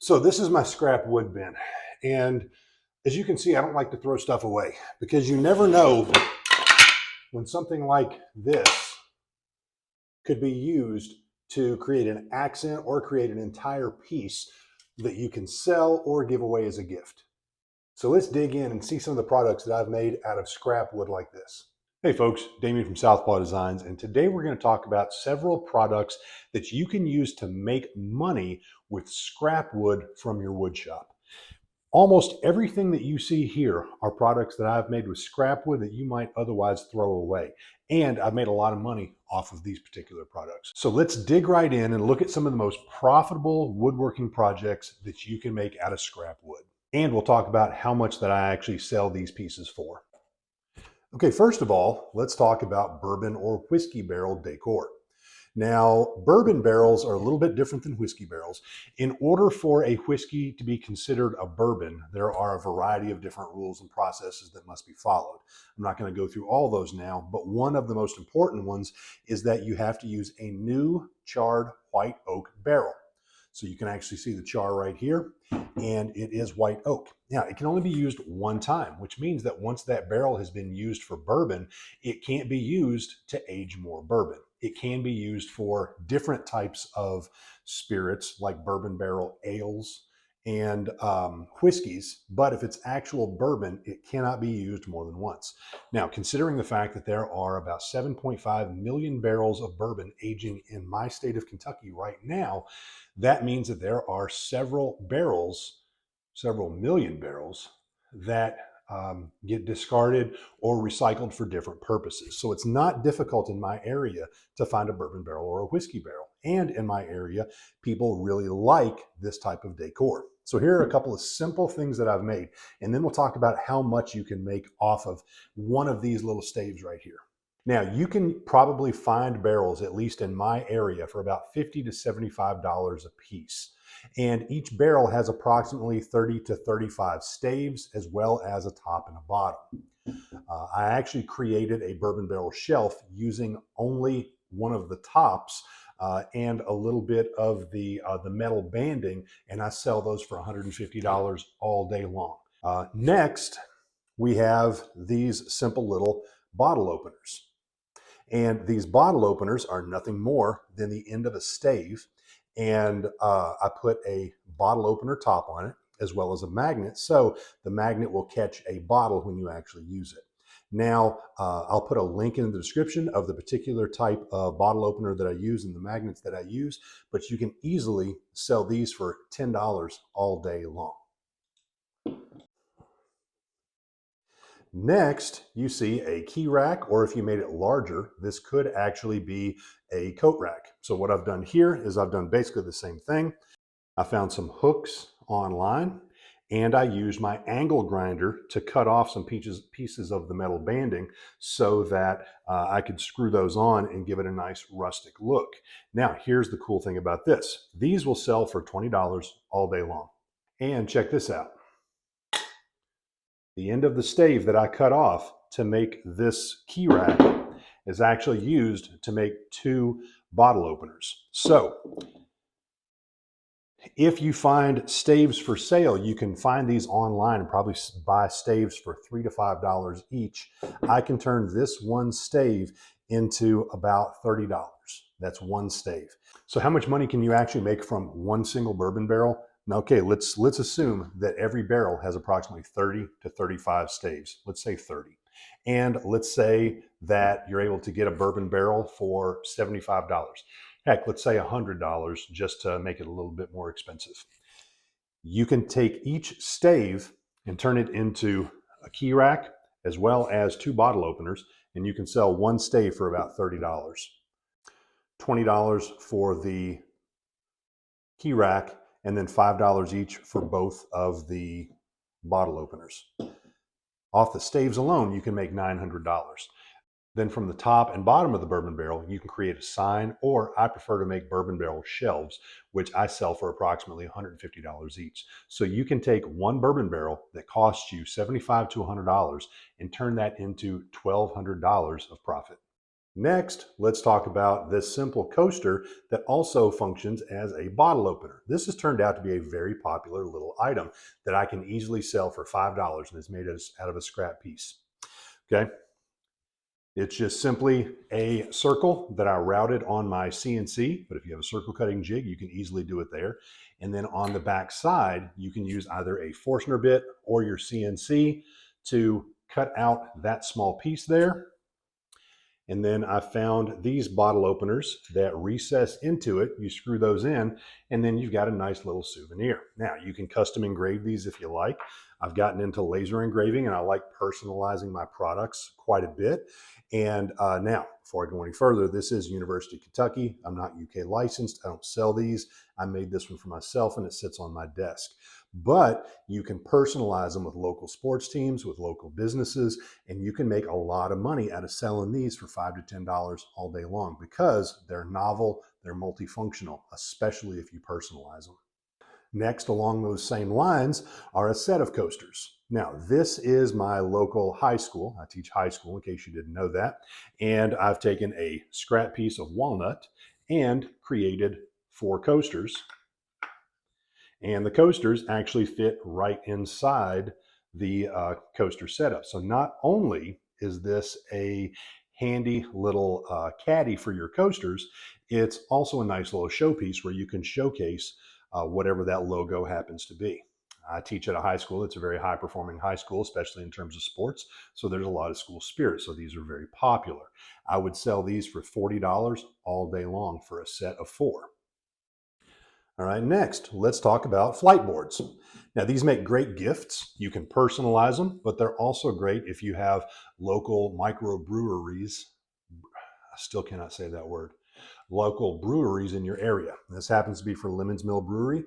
So this is my scrap wood bin. And as you can see, I don't like to throw stuff away because you never know when something like this could be used to create an accent or create an entire piece that you can sell or give away as a gift. So let's dig in and see some of the products that I've made out of scrap wood like this. Hey folks, Damien from Southpaw Designs, and today we're going to talk about several products that you can use to make money with scrap wood from your wood shop. Almost everything that you see here are products that I've made with scrap wood that you might otherwise throw away. And I've made a lot of money off of these particular products. So let's dig right in and look at some of the most profitable woodworking projects that you can make out of scrap wood. And we'll talk about how much that I actually sell these pieces for. Okay, first of all, let's talk about bourbon or whiskey barrel decor. Now, bourbon barrels are a little bit different than whiskey barrels. In order for a whiskey to be considered a bourbon, there are a variety of different rules and processes that must be followed. I'm not going to go through all those now, but one of the most important ones is that you have to use a new charred white oak barrel. So you can actually see the char right here, and it is white oak. Now, it can only be used one time, which means that once that barrel has been used for bourbon, it can't be used to age more bourbon. It can be used for different types of spirits like bourbon barrel ales and whiskeys, but if it's actual bourbon, it cannot be used more than once. Now, considering the fact that there are about 7.5 million barrels of bourbon aging in my state of Kentucky right now, that means that there are several million barrels that get discarded or recycled for different purposes. So it's not difficult in my area to find a bourbon barrel or a whiskey barrel. And in my area, people really like this type of decor. So here are a couple of simple things that I've made, and then we'll talk about how much you can make off of one of these little staves right here. Now, you can probably find barrels, at least in my area, for about $50 to $75 a piece. And each barrel has approximately 30 to 35 staves, as well as a top and a bottom. I actually created a bourbon barrel shelf using only one of the tops and a little bit of the metal banding, and I sell those for $150 all day long. Next, we have these simple little bottle openers. And these bottle openers are nothing more than the end of a stave. And I put a bottle opener top on it, as well as a magnet, so the magnet will catch a bottle when you actually use it. Now, I'll put a link in the description of the particular type of bottle opener that I use and the magnets that I use, but you can easily sell these for $10 all day long. Next, you see a key rack, or if you made it larger, this could actually be a coat rack. So what I've done here is I've done basically the same thing. I found some hooks online, and I used my angle grinder to cut off some pieces of the metal banding so that I could screw those on and give it a nice rustic look. Now, here's the cool thing about this. These will sell for $20 all day long. And check this out. The end of the stave that I cut off to make this key rack is actually used to make two bottle openers. So if you find staves for sale, you can find these online and probably buy staves for $3 to $5 each. I can turn this one stave into about $30. That's one stave. So how much money can you actually make from one single bourbon barrel? Now, okay, let's assume that every barrel has approximately 30 to 35 staves. Let's say 30. And let's say that you're able to get a bourbon barrel for $75. Heck, let's say $100 just to make it a little bit more expensive. You can take each stave and turn it into a key rack as well as two bottle openers, and you can sell one stave for about $30. $20 for the key rack, and then $5 each for both of the bottle openers. Off the staves alone, you can make $900. Then from the top and bottom of the bourbon barrel, you can create a sign, or I prefer to make bourbon barrel shelves, which I sell for approximately $150 each. So you can take one bourbon barrel that costs you $75 to $100 and turn that into $1,200 of profit. Next, let's talk about this simple coaster that also functions as a bottle opener. This has turned out to be a very popular little item that I can easily sell for $5 and is made out of a scrap piece. Okay. It's just simply a circle that I routed on my CNC, but if you have a circle cutting jig, you can easily do it there. And then on the back side, you can use either a Forstner bit or your CNC to cut out that small piece there. And then I found these bottle openers that recess into it. You screw those in, and then you've got a nice little souvenir. Now, you can custom engrave these if you like. I've gotten into laser engraving, and I like personalizing my products quite a bit. And now, before I go any further, this is University of Kentucky. I'm not UK licensed. I don't sell these. I made this one for myself, and it sits on my desk. But you can personalize them with local sports teams, with local businesses, and you can make a lot of money out of selling these for $5 to $10 all day long because they're novel, they're multifunctional, especially if you personalize them. Next, along those same lines, are a set of coasters. Now, this is my local high school. I teach high school, in case you didn't know that. And I've taken a scrap piece of walnut and created 4 coasters. And the coasters actually fit right inside the coaster setup. So not only is this a handy little caddy for your coasters, it's also a nice little showpiece where you can showcase whatever that logo happens to be. I teach at a high school. It's a very high performing high school, especially in terms of sports. So there's a lot of school spirit. So these are very popular. I would sell these for $40 all day long for a set of 4. All right, next, let's talk about flight boards. Now, these make great gifts. You can personalize them, but they're also great if you have local microbreweries. I still cannot say that word. Local breweries in your area. This happens to be for Lemons Mill Brewery,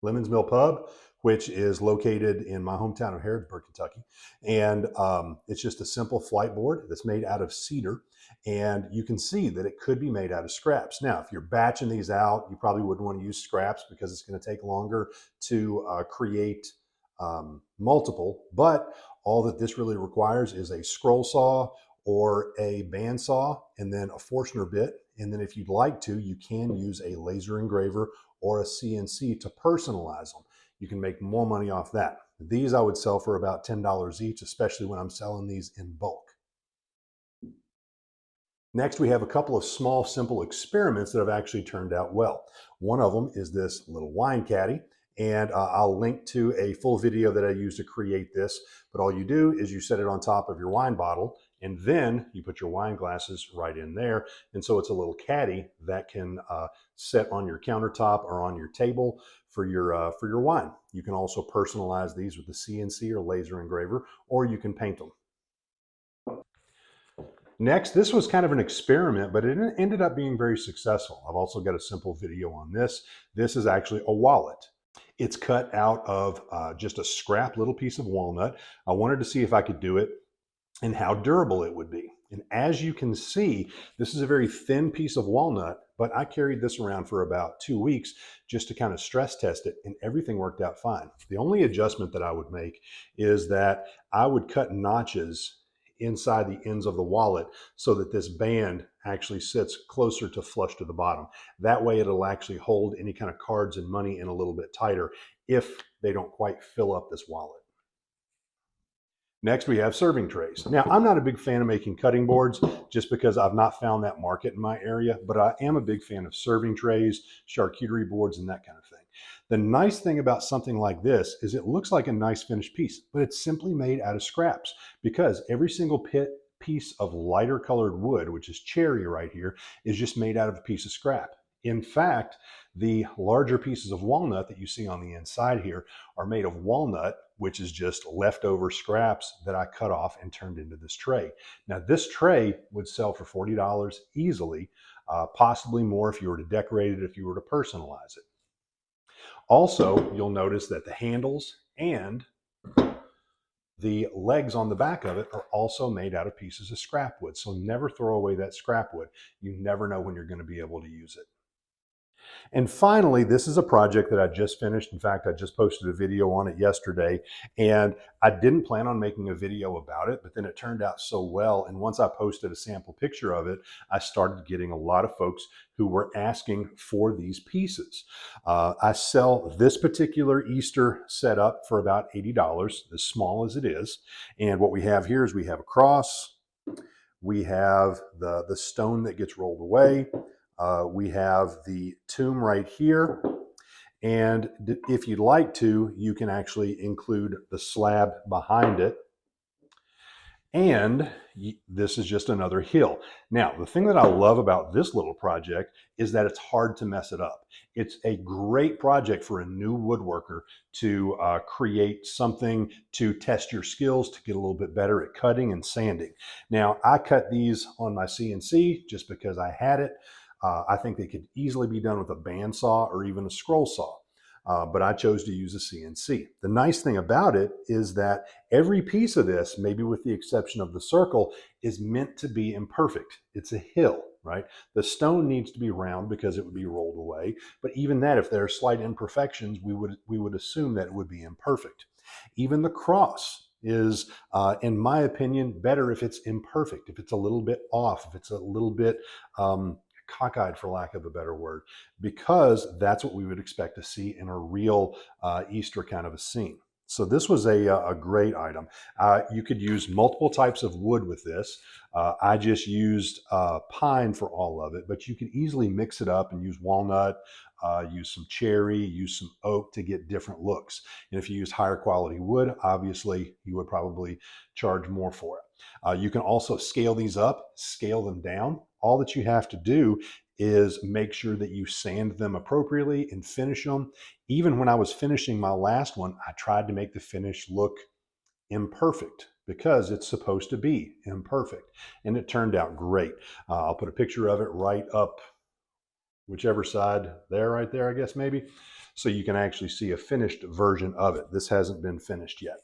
Lemons Mill Pub, which is located in my hometown of Harrodsburg, Kentucky. And it's just a simple flight board that's made out of cedar. And you can see that it could be made out of scraps. Now, if you're batching these out, you probably wouldn't want to use scraps because it's going to take longer to create multiple. But all that this really requires is a scroll saw or a bandsaw and then a Forstner bit. And then if you'd like to, you can use a laser engraver or a CNC to personalize them. You can make more money off that. These I would sell for about $10 each, especially when I'm selling these in bulk. Next, we have a couple of small, simple experiments that have actually turned out well. One of them is this little wine caddy, and I'll link to a full video that I used to create this. But all you do is you set it on top of your wine bottle, and then you put your wine glasses right in there. And so it's a little caddy that can set on your countertop or on your table for your wine. You can also personalize these with the CNC or laser engraver, or you can paint them. Next, this was kind of an experiment, but it ended up being very successful. I've also got a simple video on this. This is actually a wallet. It's cut out of just a scrap little piece of walnut. I wanted to see if I could do it and how durable it would be. And as you can see, this is a very thin piece of walnut, but I carried this around for about 2 weeks just to kind of stress test it, and everything worked out fine. The only adjustment that I would make is that I would cut notches inside the ends of the wallet so that this band actually sits closer to flush to the bottom. That way it'll actually hold any kind of cards and money in a little bit tighter if they don't quite fill up this wallet. Next, we have serving trays. Now, I'm not a big fan of making cutting boards just because I've not found that market in my area, but I am a big fan of serving trays, charcuterie boards, and that kind of thing. The nice thing about something like this is it looks like a nice finished piece, but it's simply made out of scraps because every single piece of lighter colored wood, which is cherry right here, is just made out of a piece of scrap. In fact, the larger pieces of walnut that you see on the inside here are made of walnut, which is just leftover scraps that I cut off and turned into this tray. Now, this tray would sell for $40 easily, possibly more if you were to decorate it, if you were to personalize it. Also, you'll notice that the handles and the legs on the back of it are also made out of pieces of scrap wood. So never throw away that scrap wood. You never know when you're going to be able to use it. And finally, this is a project that I just finished. In fact, I just posted a video on it yesterday, and I didn't plan on making a video about it, but then it turned out so well. And once I posted a sample picture of it, I started getting a lot of folks who were asking for these pieces. I sell this particular Easter setup for about $80, as small as it is. And what we have here is we have a cross, we have the stone that gets rolled away, we have the tomb right here. And if you'd like to, you can actually include the slab behind it. And this is just another hill. Now, the thing that I love about this little project is that it's hard to mess it up. It's a great project for a new woodworker to create something to test your skills, to get a little bit better at cutting and sanding. Now, I cut these on my CNC just because I had it. I think they could easily be done with a bandsaw or even a scroll saw. But I chose to use a CNC. The nice thing about it is that every piece of this, maybe with the exception of the circle, is meant to be imperfect. It's a hill, right? The stone needs to be round because it would be rolled away. But even that, if there are slight imperfections, we would assume that it would be imperfect. Even the cross is, in my opinion, better if it's imperfect, if it's a little bit off, if it's a little bit cockeyed, for lack of a better word, because that's what we would expect to see in a real Easter kind of a scene. So this was a great item. You could use multiple types of wood with this. I just used pine for all of it, but you could easily mix it up and use walnut, use some cherry, use some oak to get different looks. And if you use higher quality wood, obviously you would probably charge more for it. You can also scale these up, scale them down. All that you have to do is make sure that you sand them appropriately and finish them. Even when I was finishing my last one, I tried to make the finish look imperfect because it's supposed to be imperfect. And it turned out great. I'll put a picture of it right up whichever side there, right there, I guess maybe. So you can actually see a finished version of it. This hasn't been finished yet.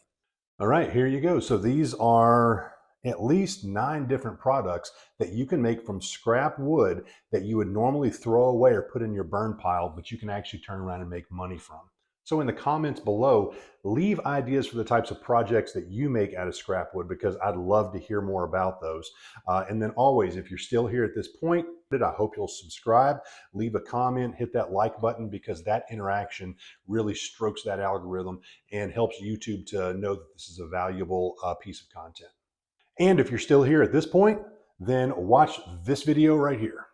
All right, here you go. So these are at least 9 different products that you can make from scrap wood that you would normally throw away or put in your burn pile, but you can actually turn around and make money from. So in the comments below, leave ideas for the types of projects that you make out of scrap wood, because I'd love to hear more about those. And then always, if you're still here at this point, I hope you'll subscribe, leave a comment, hit that like button, because that interaction really strokes that algorithm and helps YouTube to know that this is a valuable piece of content. And if you're still here at this point, then watch this video right here.